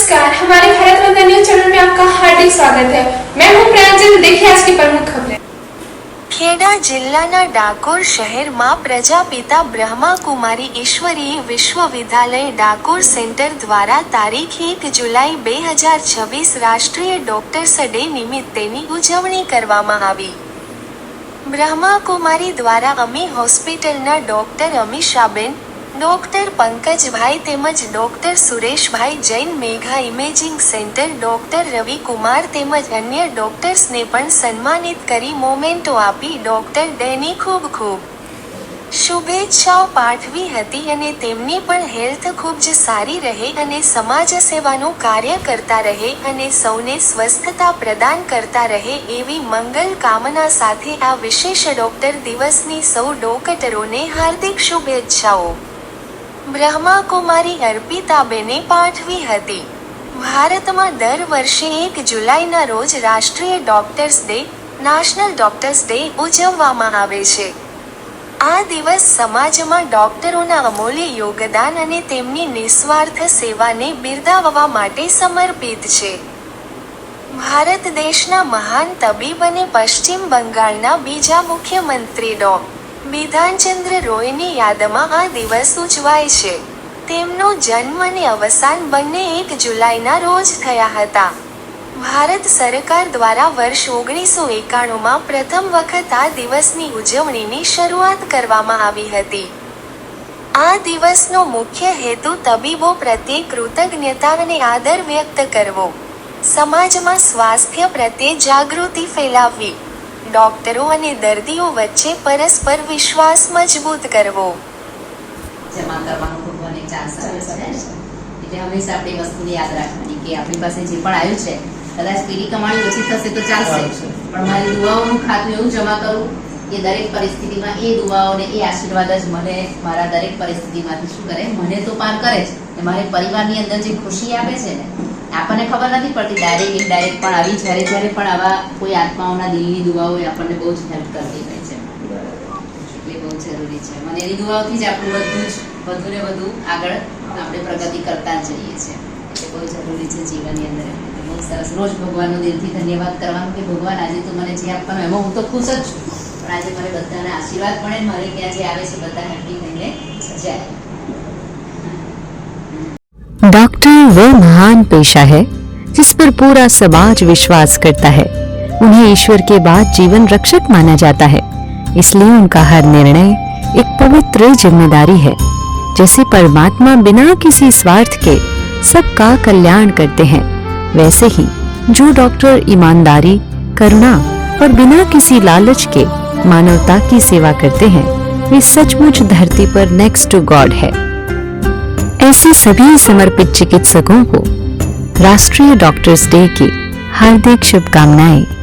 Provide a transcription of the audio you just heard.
नमस्कार, हमारे Bharat Ratna news channel में आपका हार्दिक स्वागत है। मैं हूं प्रांजल। देखिए आज की प्रमुख खबरें। ખેડા જિલ્લાના ડાકોર શહેરમાં પ્રજાપિતા બ્રહ્માકુમારી ઈશ્વરીય વિશ્વવિદ્યાલય ડાકોર સેન્ટર દ્વારા તારીખ 1 જુલાઈ 2026 રાષ્ટ્રીય ડોક્ટર્સ ડે નિમિત્તેની ઉજવણી કરવામાં આવી। બ્રહ્માકુમારી દ્વારા અમી હોસ્પિટલના ડોક્ટર અમીષાબેન, ડોક્ટર પંકજભાઈ તેમજ ડોક્ટર સુરેશભાઈ જૈન, મેઘા ઇમેજિંગ સેન્ટર ડોક્ટર રવિકુમાર તેમજ અન્ય ડોક્ટર્સને પણ સન્માનિત કરી મોમેન્ટો આપી ડોક્ટર ડેની ખૂબ ખૂબ શુભેચ્છાઓ પાઠવી હતી અને તેમની પણ હેલ્થ ખૂબ જ સારી રહે અને સમાજ સેવાનું કાર્ય કરતા રહે અને સૌને સ્વસ્થતા પ્રદાન કરતા રહે એવી મંગલ કામના સાથે આ વિશેષ ડોક્ટર દિવસની સૌ ડોક્ટરોને હાર્દિક શુભેચ્છાઓ બ્રહ્માકુમારી અર્પિતાબેને પાઠવી હતી। ભારતમાં દર વર્ષે 1 જુલાઈના રોજ રાષ્ટ્રીય doctors day, national doctors day ઉજવવામાં આવે છે। આ દિવસ સમાજમાં ડોક્ટરોના અમૂલ્ય યોગદાન અને તેમની નિસ્વાર્થ સેવાને બિરદાવવા માટે સમર્પિત છે। ભારત દેશના મહાન તબીબ અને પશ્ચિમ બંગાળના બીજા મુખ્યમંત્રી ડો. બિધાનચંદ્ર રોયની યાદમાં આ દિવસ ઉજવાય છે। તેમનો જન્મ અને અવસાન બંને 1 જુલાઈના રોજ થયા હતા। ભારત સરકાર દ્વારા વર્ષ 1991માં પ્રથમ વખત આ દિવસની ઉજવણીની શરૂઆત કરવામાં આવી હતી। આ દિવસનો મુખ્ય હેતુ તબીબો પ્રત્યે કૃતજ્ઞતા અને આદર વ્યક્ત કરવો, સમાજમાં સ્વાસ્થ્ય પ્રત્યે જાગૃતિ ફેલાવવી, ડોક્ટરો અને દર્દીઓ વચ્ચે પરસ્પર વિશ્વાસ મજબૂત કરવો। જમા કરવાનો ભગવાન એક ચાન્સ આપે છે એટલે હંમેશા આપણી વસ્તુને યાદ રાખવાની કે આપણી પાસે જે પણ આવ્યું છે કદાચ પેલી કમાણી ઓછી થશે તો ચાલશે, પણ મારી દુઆઓનું ખાતું એવું જમા કરું કે દરેક પરિસ્થિતિમાં એ દુઆઓને એ આશીર્વાદ જ મને મારા દરેક પરિસ્થિતિમાંથી શું કરે, મને તો પાર કરે છે અને મારા પરિવારની અંદર જે ખુશી આપે છે ને આપણને ખબર નથી પડતી, ડાયરેક્ટ ઇનડાયરેક્ટ પણ આવી જ્યારે પણ આવા કોઈ આત્માઓના દિલની દુઆઓ આપણને બહુ જ હેલ્પ કરતી હોય છે, એટલે બહુ જરૂરી છે। મને એની દુઆઓથી જ આપણું બધું ને વધુ આગળ આપણે પ્રગતિ કરતા જ જઈએ છીએ, એટલે બહુ જરૂરી છે જીવનની અંદર। બહુ સરસ, રોજ ભગવાનનો દિલથી ધન્યવાદ કરવાનું કે ભગવાન આજે તો મને જે આપવાનું એમાં હું તો ખુશ જ છું, પણ આજે મને બધાના આશીર્વાદ મળે, મારે ત્યાં જે આવે છે બધા હેપી થઈને જાય। डॉक्टर वो महान पेशा है जिस पर पूरा समाज विश्वास करता है। उन्हें ईश्वर के बाद जीवन रक्षक माना जाता है, इसलिए उनका हर निर्णय एक पवित्र जिम्मेदारी है। जैसे परमात्मा बिना किसी स्वार्थ के सबका कल्याण करते हैं, वैसे ही जो डॉक्टर ईमानदारी, करुणा और बिना किसी लालच के मानवता की सेवा करते हैं, वे सचमुच धरती पर नेक्स्ट टू गॉड है। ऐसे सभी समर्पित चिकित्सकों को राष्ट्रीय डॉक्टर्स डे की हार्दिक शुभकामनाएं।